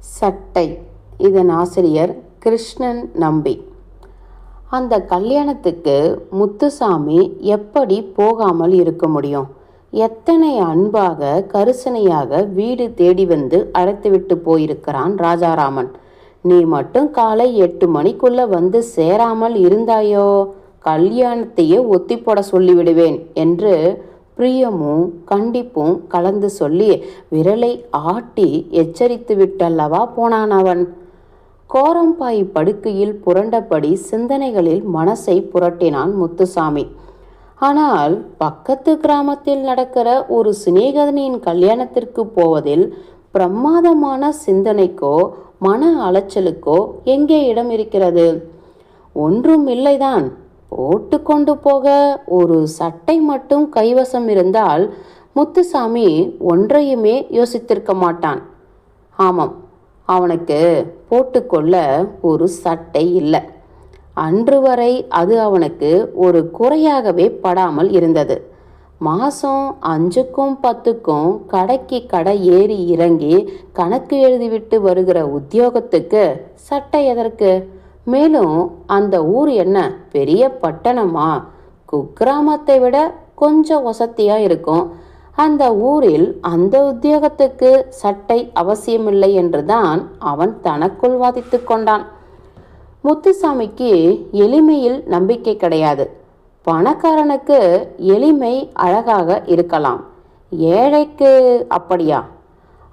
சட்டை. இதன் ஆசிரியர் கிருஷ்ணன் நம்பி. அந்த கல்யாணத்துக்கு முத்துசாமி எப்படி போகாமல் இருக்க முடியும்? எத்தனை அன்பாக கரிசனையாக வீடு தேடி வந்து அழைத்துவிட்டு போயிருக்கிறான் ராஜாராமன். நீ மட்டும் காலை 8 மணிக்குள்ள வந்து சேராமல் இருந்தாயோ கல்யாணத்தையே ஒத்தி போட சொல்லிவிடுவேன் என்று பிரியமும் கண்டிப்பும் கலந்து சொல்லி விரலை ஆட்டி எச்சரித்து விட்டல்லவா போனான் அவன். கோரம்பாய் படுக்கையில் புரண்டபடி சிந்தனைகளில் மனசை புரட்டினான் முத்துசாமி. ஆனால் பக்கத்து கிராமத்தில் நடக்கிற ஒரு சிநேகிதனின் கல்யாணத்திற்கு போவதில் பிரமாதமான சிந்தனைக்கோ மன அலைச்சலுக்கோ எங்கே இடம் இருக்கிறது? ஒன்றும் இல்லைதான். போட்டு கொண்டு போக ஒரு சட்டை மட்டும் கைவசம் இருந்தால் முத்துசாமி ஒன்றையுமே யோசித்திருக்க மாட்டான். ஆமாம், அவனுக்கு போட்டுக்கொள்ள ஒரு சட்டை இல்லை. அன்று வரை அது அவனுக்கு ஒரு குறையாகவே படாமல் இருந்தது. மாதம் 5க்கும் 10க்கும் கடைக்கு கடை ஏறி இறங்கி கணக்கு எழுதிவிட்டு வருகிற உத்தியோகத்துக்கு சட்டை எதற்கு? மேலும் அந்த ஊர் என்ன பெரிய பட்டணமா? குக்கிராமத்தை விட கொஞ்சம் வசதியாக இருக்கும். அந்த ஊரில் அந்த உத்தியோகத்துக்கு சட்டை அவசியமில்லை என்றுதான் அவன் தனக்குள் வாதித்து கொண்டான். முத்துசாமிக்கு எளிமையில் நம்பிக்கை கிடையாது. பணக்காரனுக்கு எளிமை அழகாக இருக்கலாம், ஏழைக்கு அப்படியா?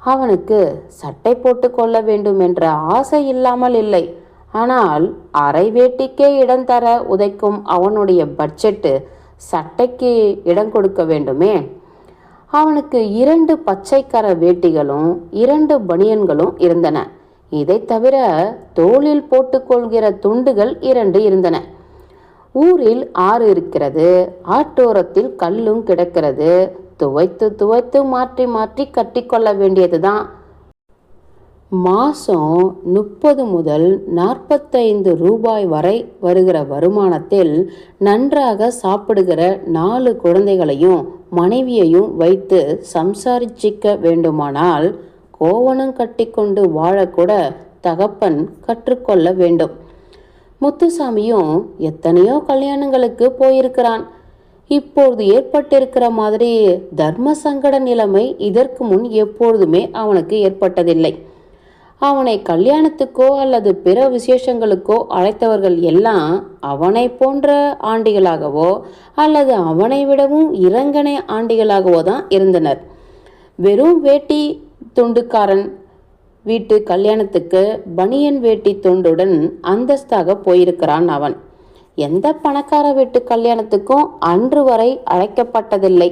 அவனுக்கு சட்டை போட்டு கொள்ள வேண்டும் என்ற ஆசை இல்லாமல் இல்லை. ஆனால் அரை வேட்டிக்கே இடம் தர உதைக்கும் அவனுடைய பட்ஜெட்டு சட்டைக்கு இடம் கொடுக்க வேண்டுமே. அவனுக்கு 2 பச்சைக்கர வேட்டிகளும் 2 பனியன்களும் இருந்தன. இதை தவிர தோளில் போட்டுக்கொள்கிற துண்டுகள் 2 இருந்தன. ஊரில் ஆறு இருக்கிறது, ஆட்டோரத்தில் கல்லும் கிடக்கிறது. துவைத்து துவைத்து மாற்றி மாற்றி கட்டிக்கொள்ள வேண்டியதுதான். மாதம் 30 முதல் 45 ரூபாய் வரை வருகிற வருமானத்தில் நன்றாக சாப்பிடுகிற 4 குழந்தைகளையும் மனைவியையும் வைத்து சம்சாரிச்சிக்க வேண்டுமானால் கோவணம் கட்டிக்கொண்டு வாழக்கூட தகப்பன் கற்றுக்கொள்ள வேண்டும். முத்துசாமியும் எத்தனையோ கல்யாணங்களுக்கு போயிருக்கிறான். இப்பொழுது ஏற்பட்டிருக்கிற மாதிரி தர்ம சங்கட நிலைமை இதற்கு முன் எப்பொழுதுமே அவனுக்கு ஏற்பட்டதில்லை. அவனை கல்யாணத்துக்கோ அல்லது பிற விசேஷங்களுக்கோ அழைத்தவர்கள் எல்லாம் அவனை போன்ற ஆண்டிகளாகவோ அல்லது அவனை விடவும் இறங்கனை ஆண்டிகளாகவோ தான் இருந்தனர். வெறும் வேட்டி துண்டுக்காரன் வீட்டு கல்யாணத்துக்கு பனியன் வேட்டி துண்டுடன் அந்தஸ்தாக போயிருக்கிறான் அவன். எந்த பணக்கார வீட்டு கல்யாணத்துக்கும் அன்று வரை அழைக்கப்பட்டதில்லை.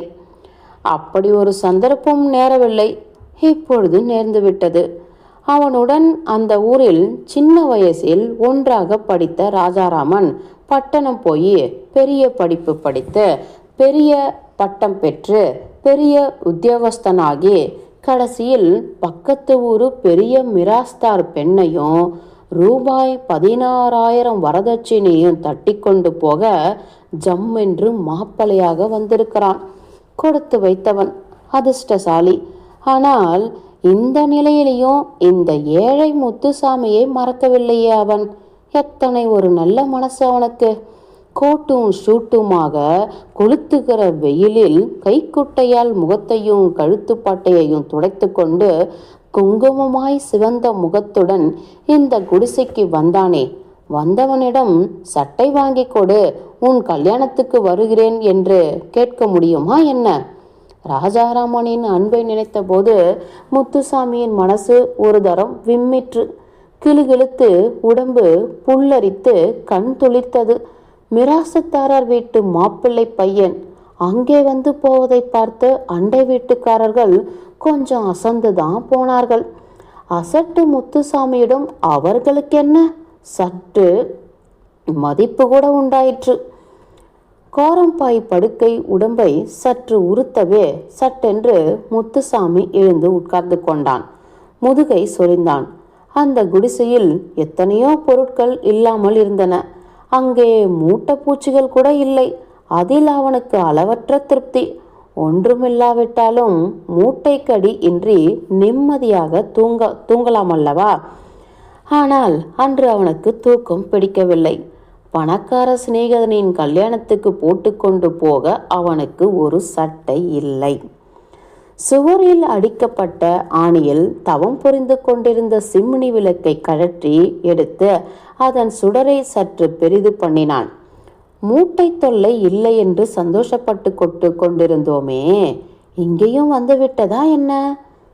அப்படி ஒரு சந்தர்ப்பம் நேரவில்லை. இப்பொழுது நேர்ந்து விட்டது. அவனுடன் அந்த ஊரில் சின்ன வயசில் ஒன்றாக படித்த ராஜாராமன் பட்டணம் போய் பெரிய படிப்பு படித்து பெரிய பட்டம் பெற்று பெரிய உத்தியோகஸ்தனாகி கடைசியில் பக்கத்து ஊரு பெரிய மிராஸ்தார் பெண்ணையும் ரூபாய் 16,000 வரதட்சணையும் தட்டி கொண்டு போக ஜம்மென்று மாப்பிளையாக வந்திருக்கிறான். கொடுத்து வைத்தவன் அதிர்ஷ்டசாலி. ஆனால் இந்த நிலையிலையும் இந்த ஏழை முத்துசாமியை மறக்கவில்லையே அவன். எத்தனை ஒரு நல்ல மனசு அவனுக்கு. கோட்டும் ஷூட்டுமாக கொளுத்துகிற வெயிலில் கைக்குட்டையால் முகத்தையும் கழுத்துப்பட்டையையும் துடைத்து கொண்டு குங்குமமாய் சிவந்த முகத்துடன் இந்த குடிசைக்கு வந்தானே. வந்தவனிடம் சட்டை வாங்கி கொடு, உன் கல்யாணத்துக்கு வருகிறேன் என்று கேட்க முடியுமா என்ன? ராஜாராமனின் அன்பை நினைத்த போது முத்துசாமியின் மனசு ஒரு தரம் விம்மிற்று. கிளுகிழுத்து உடம்பு புல்லரித்து கண் துளிர்த்தது. மிராசுத்தாரர் வீட்டு மாப்பிள்ளை பையன் அங்கே வந்து போவதை பார்த்து அண்டை வீட்டுக்காரர்கள் கொஞ்சம் அசந்துதான் போனார்கள். அசட்டு முத்துசாமியிடம் அவர்களுக்கென்ன சற்று மதிப்பு கூட உண்டாயிற்று. கோரம்பாய் படுக்கை உடம்பை சற்று உறுத்தவே சட்டென்று முத்துசாமி எழுந்து உட்கார்ந்து கொண்டான். முதுகை சொரிந்தான். அந்த குடிசையில் எத்தனையோ பொருட்கள் இல்லாமல் இருந்தன. அங்கே மூட்டை பூச்சிகள் கூட இல்லை. அதில் அவனுக்கு அளவற்ற திருப்தி. ஒன்றுமில்லாவிட்டாலும் மூட்டைக்கடி இன்றி நிம்மதியாக தூங்கலாம் அல்லவா? ஆனால் அன்று அவனுக்கு தூக்கம் பிடிக்கவில்லை. பணக்கார சிநேகிதனின் கல்யாணத்துக்கு போட்டுக்கொண்டு போக அவனுக்கு ஒரு சட்டை இல்லை. சுவரில் அடிக்கப்பட்ட ஆணியில் தவம் புரிந்து கொண்டிருந்த சிம்னி விளக்கை கழற்றி எடுத்து அதன் சுடரை சற்று பெரிது பண்ணினான். மூட்டை தொல்லை இல்லை என்று சந்தோஷப்பட்டு கொண்டிருந்தோமே, இங்கேயும் வந்துவிட்டதா என்ன?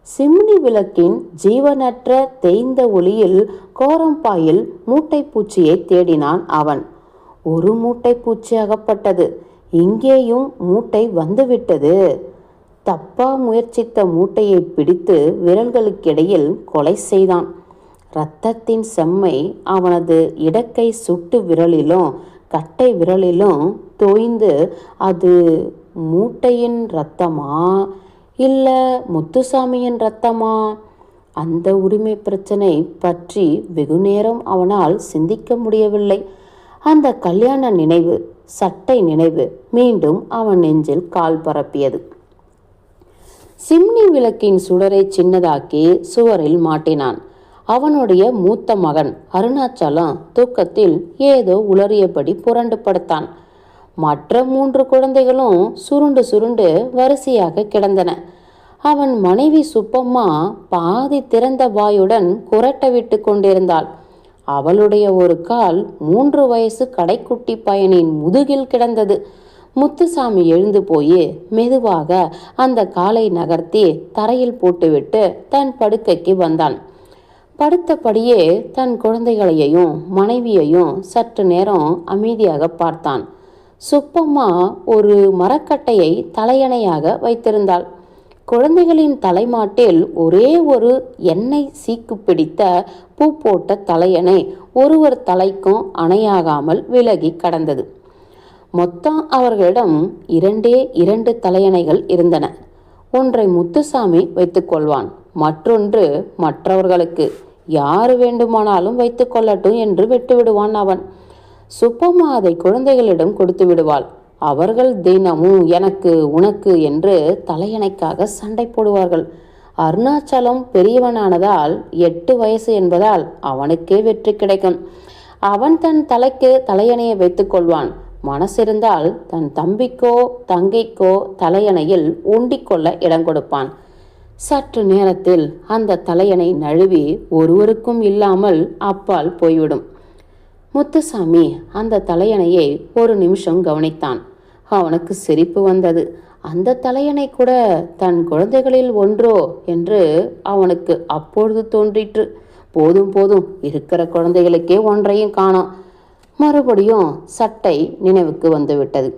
சிம்னி விளக்கின் ஜீவனற்ற தேய்ந்த ஒளியில் கோரம்பாயில் மூட்டை பூச்சியை தேடினான் அவன். ஒரு மூட்டை பூச்சி அகப்பட்டது. இங்கேயும் மூட்டை வந்துவிட்டது. தப்பா முயற்சித்த மூட்டையை பிடித்து விரல்களுக்கிடையில் கொலை செய்தான். இரத்தத்தின் செம்மை அவனது இடக்கை சுட்டு விரலிலும் கட்டை விரலிலும் தோய்ந்து, அது மூட்டையின் இரத்தமா இல்லை முத்துசாமியின் இரத்தமா? அந்த உரிமை பிரச்சனை பற்றி வெகுநேரம் அவனால் சிந்திக்க முடியவில்லை. அந்த கல்யாண நினைவு, சட்டை நினைவு மீண்டும் அவன் நெஞ்சில் கால் பரப்பியது. சிம்னி விளக்கின் சுடரை சின்னதாக்கி சுவரில் மாட்டினான். அவனுடைய மூத்த மகன் அருணாச்சலம் தூக்கத்தில் ஏதோ உளறியபடி புரண்டு படுத்தான். மற்ற 3 குழந்தைகளும் சுருண்டு சுருண்டு வரிசையாக கிடந்தன. அவன் மனைவி சுப்பம்மா பாதி திறந்த வாயுடன் குரட்ட விட்டு கொண்டிருந்தாள். அவளுடைய ஒரு கால் 3 வயசு கடைக்குட்டி பையனின் முதுகில் கிடந்தது. முத்துசாமி எழுந்து போய் மெதுவாக அந்த காலை நகர்த்தி தரையில் போட்டுவிட்டு தன் படுக்கைக்கு வந்தான். படுத்தபடியே தன் குழந்தைகளையும் மனைவியையும் சற்று நேரம் அமைதியாக பார்த்தான். சுப்பம்மா ஒரு மரக்கட்டையை தலையணையாக வைத்திருந்தாள். குழந்தைகளின் தலைமாட்டில் ஒரே ஒரு எண்ணெய் சீக்கு பிடித்த பூ போட்ட தலையணை ஒருவர் தலைக்கும் அணையாகாமல் விலகி கடந்தது. மொத்தம் அவர்களிடம் 2 தலையணைகள் இருந்தன. ஒன்றை முத்துசாமி வைத்துக்கொள்வான், மற்றொன்று மற்றவர்களுக்கு. யாரு வேண்டுமானாலும் வைத்துக்கொள்ளட்டும் என்று விட்டுவிடுவான் அவன். சுப்பம்மா அதை குழந்தைகளிடம் கொடுத்து விடுவாள். அவர்கள் தினமும் எனக்கு உனக்கு என்று தலையணைக்காக சண்டை போடுவார்கள். அருணாச்சலம் பெரியவனானதால் 8 வயசு என்பதால் அவனுக்கே வெற்றி கிடைக்கும். அவன் தன் தலைக்கு தலையணையை வைத்துக் கொள்வான். மனசிருந்தால் தன் தம்பிக்கோ தங்கைக்கோ தலையணையில் ஊண்டிக்கொள்ள இடம் கொடுப்பான். சற்று நேரத்தில் அந்த தலையணை நழுவி ஒருவருக்கும் இல்லாமல் அப்பால் போய்விடும். முத்துசாமி அந்த தலையணையை ஒரு நிமிஷம் கவனித்தான். அவனுக்கு சிரிப்பு வந்தது. அந்த தலையணை கூட தன் குழந்தைகளில் ஒன்றோ என்று அவனுக்கு அப்பொழுது தோன்றிற்று. போதும் போதும், இருக்கிற குழந்தைகளுக்கே ஒன்றையும் காணோம். மறுபடியும் சட்டை நினைவுக்கு வந்துவிட்டது.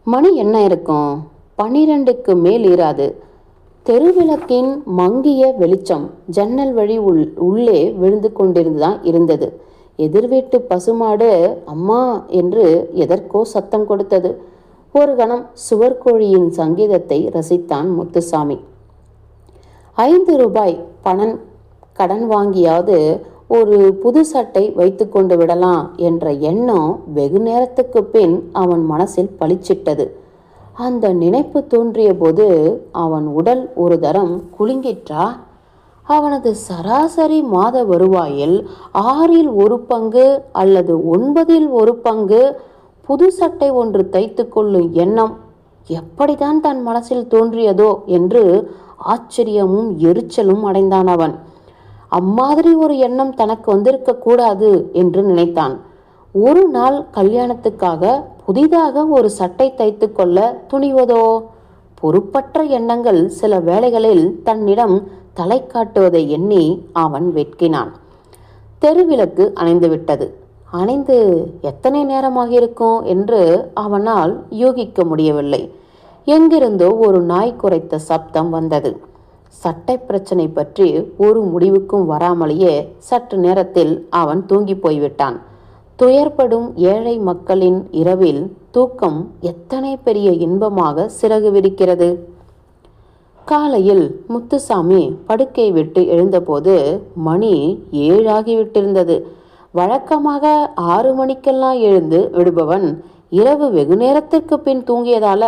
மணி என்ன இருக்கும்? 12க்கு மேல் இராது. தெருவிளக்கின் மங்கிய வெளிச்சம் ஜன்னல் வழி உள்ளே விழுந்து கொண்டிருந்துதான் இருந்தது. எதிர்வீட்டு பசுமாடு அம்மா என்று எதற்கோ சத்தம் கொடுத்தது. ஒரு கணம் சுவர்கோழியின் சங்கீதத்தை ரசித்தான் முத்துசாமி. 5 ரூபாய் பணம் கடன் வாங்கியாவது ஒரு புது சட்டை வைத்து கொண்டு விடலாம் என்ற எண்ணம் வெகு நேரத்துக்கு பின் அவன் மனசில் பளிச்சிட்டது. அந்த நினைப்பு தோன்றிய போது அவன் உடல் ஒரு தரம் குலுங்கிற்றா? அவனது சராசரி மாத வருவாயில் 6ல் 1 பங்கு அல்லது 9ல் 1 பங்கு புது சட்டை ஒன்று தைத்து கொள்ளும் எண்ணம் எப்படிதான் தன் மனசில் தோன்றியதோ என்று ஆச்சரியமும் எரிச்சலும் அடைந்தான் அவன். அம்மாதிரி ஒரு எண்ணம் தனக்கு வந்திருக்க கூடாது என்று நினைத்தான். ஒரு நாள் கல்யாணத்துக்காக புதிதாக ஒரு சட்டை தைத்து கொள்ள துணிவதோ? பொறுப்பற்ற எண்ணங்கள் சில வேளைகளில் தன்னிடம் தலை காட்டுவதை எண்ணி அவன் வெட்கினான். தெருவிளக்கு அணைந்து விட்டது. அணைந்து எத்தனை நேரமாகியிருக்கும் என்று அவனால் யூகிக்க முடியவில்லை. எங்கிருந்தோ ஒரு நாய் குரைத்த சப்தம் வந்தது. சட்டை பிரச்சனை பற்றி ஒரு முடிவுக்கும் வராமலேயே சற்று நேரத்தில் அவன் தூங்கி போய்விட்டான். துயர்படும் ஏழை மக்களின் இரவில் தூக்கம் எத்தனை பெரிய இன்பமாக சிறகு விரிக்கிறது. காலையில் முத்துசாமி படுக்கை விட்டு எழுந்தபோது மணி 7 ஆகிவிட்டிருந்தது. வழக்கமாக 6 மணிக்கெல்லாம் எழுந்து விடுபவன் இரவு வெகு நேரத்திற்கு பின் தூங்கியதால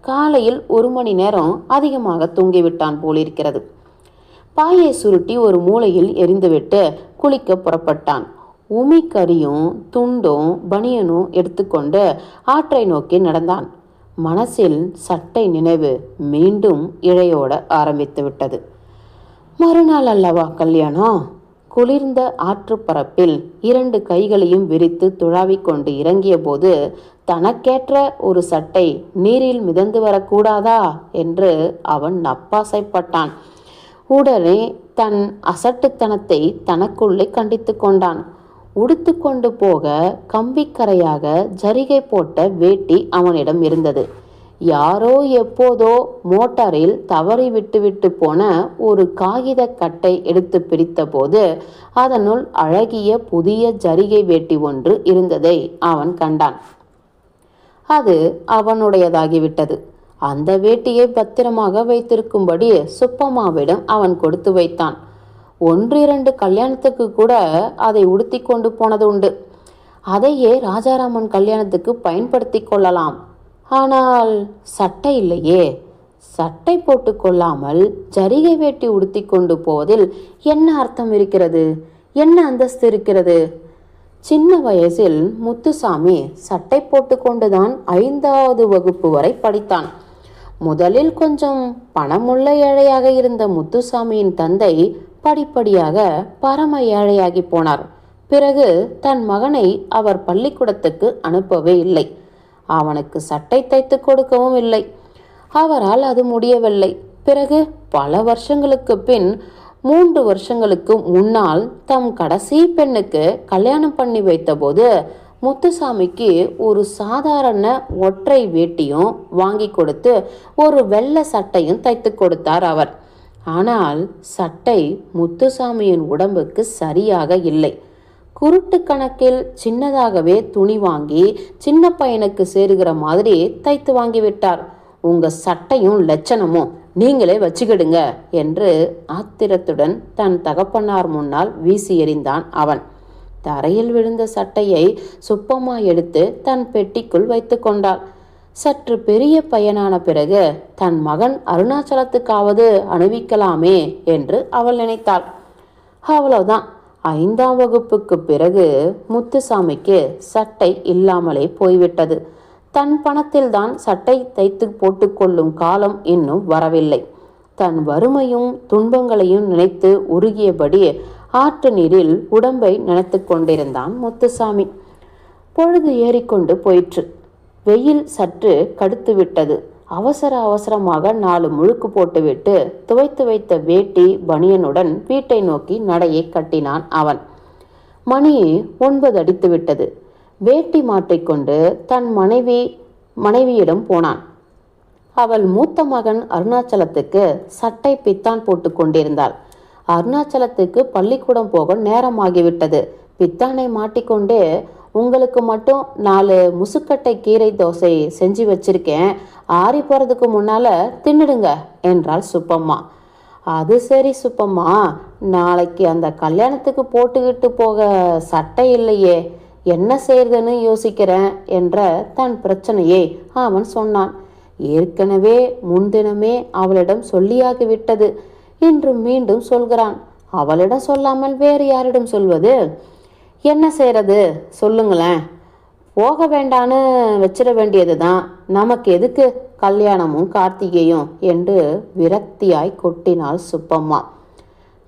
காலையில் 1 மணி நேரம் அதிகமாக தூங்கிவிட்டான் போலிருக்கிறது. பாயை சுருட்டி ஒரு மூலையில் எரிந்துவிட்டு குளிக்க புறப்பட்டான். உமி கரியும் துண்டும் பனியனும் எடுத்துக்கொண்டு ஆற்றை நோக்கி நடந்தான். மனசில் சட்டை நினைவு மீண்டும் இழையோட ஆரம்பித்து விட்டது. மறுநாள் அல்லவா கல்யாணம்? குளிர்ந்த ஆற்றுப்பரப்பில் 2 கைகளையும் விரித்து துழாவிக் கொண்டு இறங்கிய போது தனக்கேற்ற ஒரு சட்டை நீரில் மிதந்து வரக்கூடாதா என்று அவன் நப்பாசைப்பட்டான். உடனே தன் அசட்டுத்தனத்தை தனக்குள்ளே கண்டித்து கொண்டான். உடுத்து கொண்டு போக கம்பிக்கரையாக ஜரிகை போட்ட வேட்டி அவனிடம் இருந்தது. யாரோ எப்போதோ மோட்டாரில் தவறி விட்டு போன ஒரு காகித கட்டை எடுத்து பிரித்த போது அதனுள் அழகிய புதிய ஜரிகை வேட்டி ஒன்று இருந்ததை அவன் கண்டான். அது அவனுடையதாகிவிட்டது. அந்த வேட்டியை பத்திரமாக வைத்திருக்கும்படி சுப்பம்மாவிடம் அவன் கொடுத்து வைத்தான். 1-2 கல்யாணத்துக்கு கூட அதை உடுத்தி கொண்டு போனது உண்டு. அதையே ராஜாராமன் கல்யாணத்துக்கு பயன்படுத்தி கொள்ளலாம். ஆனால் சட்டை இல்லையே. சட்டை போட்டு கொள்ளாமல் ஜரிகை வேட்டி உடுத்தி கொண்டு போவதில் என்ன அர்த்தம் இருக்கிறது? என்ன அந்தஸ்து இருக்கிறது? சின்ன வயசில் முத்துசாமி சட்டை போட்டு கொண்டுதான் 5வது வகுப்பு வரை படித்தான். முதலில் கொஞ்சம் பணமுள்ள ஏழையாக இருந்த முத்துசாமியின் தந்தை படிப்படியாக பரம ஏழையாகி போனார். பிறகு தன் மகனை அவர் பள்ளிக்கூடத்துக்கு அனுப்பவே இல்லை. அவனுக்கு சட்டை தைத்து கொடுக்கவும் இல்லை. அவரால் அது முடியவில்லை. பிறகு பல வருஷங்களுக்கு பின் 3 வருஷங்களுக்கு முன்னால் தம் கடைசி பெண்ணுக்கு கல்யாணம் பண்ணி வைத்தபோது முத்துசாமிக்கு ஒரு சாதாரண ஒற்றை வேட்டியும் வாங்கி கொடுத்து ஒரு வெள்ளை சட்டையும் தைத்து கொடுத்தார் அவர். ஆனால் சட்டை முத்துசாமியின் உடம்புக்கு சரியாக இல்லை. குருட்டு கணக்கில் சின்னதாகவே துணி வாங்கி சின்ன பையனுக்கு சேருகிற மாதிரி தைத்து வாங்கிவிட்டார். உங்க சட்டையும் லட்சணமும் நீங்களே வச்சுக்கிடுங்க என்று ஆத்திரத்துடன் தன் தகப்பனார் முன்னால் வீசி எறிந்தான் அவன். தரையில் விழுந்த சட்டையை சுப்பம்மா எடுத்து தன் பெட்டிக்குள் வைத்து கொண்டாள். சற்று பெரிய பையனான பிறகு தன் மகன் அருணாச்சலத்துக்காவது அணிவிக்கலாமே என்று அவள் நினைத்தாள். அவ்வளவுதான். 5ஆம் வகுப்புக்கு பிறகு முத்துசாமிக்கு சட்டை இல்லாமலே போய்விட்டது. தன் பணத்தில்தான் சட்டை தைத்து போட்டுக்கொள்ளும் காலம் இன்னும் வரவில்லை. தன் வறுமையும் துன்பங்களையும் நினைத்து உருகியபடி ஆற்று நீரில் உடம்பை நினைத்து கொண்டிருந்தான் முத்துசாமி. பொழுது ஏறிக்கொண்டு போயிற்று. வெயில் சற்று கடுத்து விட்டது. அவசரமாக 4 முழுக்கு போட்டுவிட்டு துவைத்து வைத்த வேட்டி பனியனுடன் வீட்டை நோக்கி நடையை கட்டினான் அவன். மணி 9 அடித்து விட்டது. வேட்டி மாட்டிக்கொண்டு தன் மனைவியிடம் போனான். அவள் மூத்த மகன் அருணாச்சலத்துக்கு சட்டை பித்தான் போட்டு கொண்டிருந்தாள். அருணாச்சலத்துக்கு பள்ளிக்கூடம் போக நேரமாகிவிட்டது. பித்தானை மாட்டிக்கொண்டு, உங்களுக்கு மட்டும் 4 முசுக்கட்டை கீரை தோசை செஞ்சு வச்சிருக்கேன், ஆறி போறதுக்கு முன்னால தின்னுடுங்க என்றாள் சுப்பம்மா. அது சரி சுப்பம்மா, நாளைக்கு அந்த கல்யாணத்துக்கு போட்டுக்கிட்டு போக சட்டை இல்லையே, என்ன செய்யறதுன்னு யோசிக்கிறேன் என்ற தன் பிரச்சனையை அவன் சொன்னான். ஏற்கனவே முன்தினமே அவளிடம் சொல்லியாகிவிட்டது. இன்று மீண்டும் சொல்கிறான். அவளிடம் சொல்லாமல் வேறு யாரிடம் சொல்வது? என்ன செய்யறது சொல்லுங்களேன். போக வேண்டான்னு வச்சிட வேண்டியது தான். நமக்கு எதுக்கு கல்யாணமும் கார்த்திகையும் என்று விரக்தியாய் கொட்டினாள் சுப்பம்மா.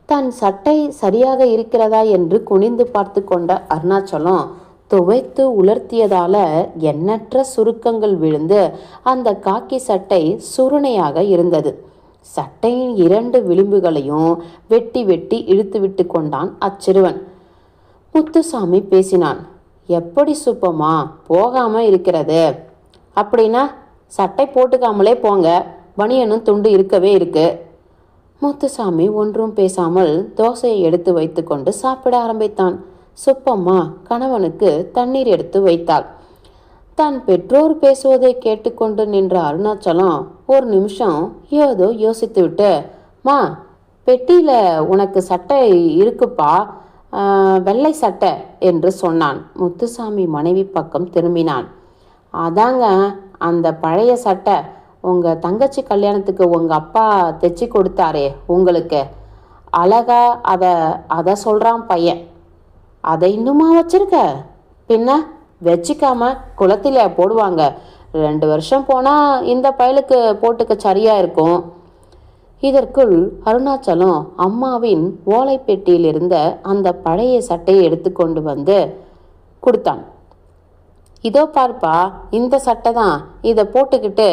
தன் சட்டை சரியாக இருக்கிறதா என்று குனிந்து பார்த்து கொண்ட அருணாச்சலம் துவைத்து உலர்த்தியதால எண்ணற்ற சுருக்கங்கள் விழுந்து அந்த காக்கி சட்டை சுருணையாக இருந்தது. சட்டையின் 2 விளிம்புகளையும் வெட்டி வெட்டி இழுத்து விட்டு கொண்டான் அச்சிறுவன். முத்துசாமி பேசினான். எப்படி சுப்பம்மா போகாம இருக்கிறது? அப்படின்னா சட்டை போட்டுக்காமலே போங்க, பனியனும் துண்டு இருக்கவே இருக்கு. முத்துசாமி ஒன்றும் பேசாமல் தோசையை எடுத்து வைத்து கொண்டு சாப்பிட ஆரம்பித்தான். சுப்பம்மா கணவனுக்கு தண்ணீர் எடுத்து வைத்தாள். தன் பெற்றோர் பேசுவதை கேட்டுக்கொண்டு நின்ற அருணாச்சலம் ஒரு நிமிஷம் ஏதோ யோசித்து விட்டு, மா பெட்டியில உனக்கு சட்டை இருக்குப்பா, வெள்ளை சட்டை என்று சொன்னான். முத்துசாமி மனைவி பக்கம் திரும்பினான். அதாங்க, அந்த பழைய சட்டை உங்கள் தங்கச்சி கல்யாணத்துக்கு உங்கள் அப்பா தைச்சி கொடுத்தாரே உங்களுக்கு, அழகா அதை அதை சொல்கிறான் பையன். அதை இன்னுமா வச்சிருக்க? பின்ன வச்சிக்காம குளத்தில போடுவாங்க. 2 வருஷம் போனால் இந்த பயலுக்கு போட்டுக்க சரியாக இருக்கும். இதற்குள் அருணாச்சலம் அம்மாவின் ஓலைப்பெட்டியில் இருந்த அந்த பழைய சட்டையை எடுத்துக்கொண்டு வந்து கொடுத்தான். இதோ பார்ப்பா, இந்த சட்டை தான், இதை போட்டுக்கிட்டு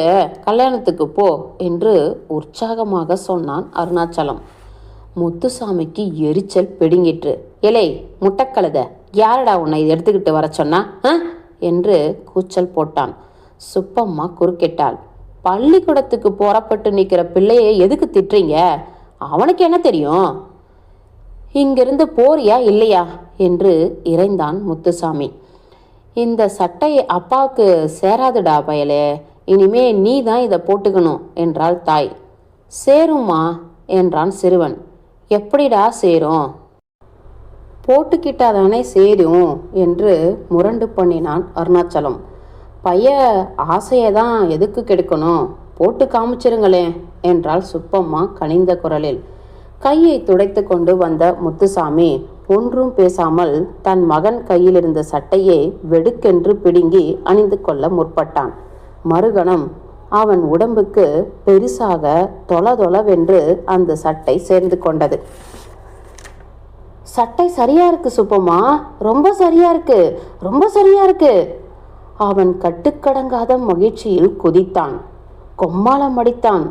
கல்யாணத்துக்கு போ என்று உற்சாகமாக சொன்னான் அருணாச்சலம். முத்துசாமிக்கு எரிச்சல் பிடுங்கிற்று. இலை முட்டக்கழுத, யாரடா உன்னை எடுத்துக்கிட்டு வர சொன்னா என்று கூச்சல் போட்டான். சுப்பம்மா குறுக்கிட்டாள். பள்ளிக்கூடத்துக்கு புறப்பட்டு நிற்கிற பிள்ளையை எதுக்கு திட்டுறீங்க? அவனுக்கு என்ன தெரியும்? இங்கிருந்து போறியா இல்லையா என்று இறைந்தான் முத்துசாமி. இந்த சட்டை அப்பாவுக்கு சேராதுடா பயலே, இனிமே நீ தான் இதை போட்டுக்கணும் என்றாள் தாய். சேரும்மா என்றான் சிறுவன். எப்படிடா சேரும்? போட்டுக்கிட்டாதானே சேரும் என்று முரண்டு பண்ணினான் அருணாச்சலம். பைய ஆசையை தான் எதுக்கு கெடுக்கணும், போட்டு காமிச்சிருங்களேன் என்றாள் சுப்பம்மா கனிந்த குரலில். கையை துடைத்து கொண்டு வந்த முத்துசாமி ஒன்றும் பேசாமல் தன் மகன் கையில் இருந்த சட்டையை வெடுக்கென்று பிடுங்கி அணிந்து கொள்ள முற்பட்டான். மறுகணம் அவன் உடம்புக்கு பெரிசாக தொளதொளவென்று அந்த சட்டை சேர்ந்து கொண்டது. சட்டை சரியா இருக்கு சுப்பம்மா, ரொம்ப சரியா இருக்கு, ரொம்ப சரியா இருக்கு. அவன் கட்டுக்கடங்காத மகிழ்ச்சியில் குதித்தான், கொம்மாளம் அடித்தான்.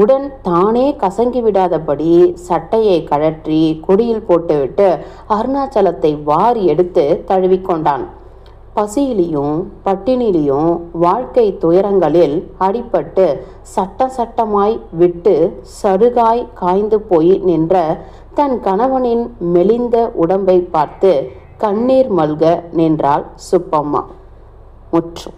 உடன் தானே கசங்கி விடாதபடி சட்டையை கழற்றி கொடியில் போட்டுவிட்டு அருணாச்சலத்தை வாரி எடுத்து தழுவிக்கொண்டான். பசியிலையும் பட்டினிலையும் வாழ்க்கை துயரங்களில் அடிபட்டு சட்டமாய் விட்டு சருகாய் காய்ந்து போய் நின்ற தன் கணவனின் மெலிந்த உடம்பை பார்த்து கண்ணீர் மல்க நின்றாள் சுப்பம்மா. முற்றும்.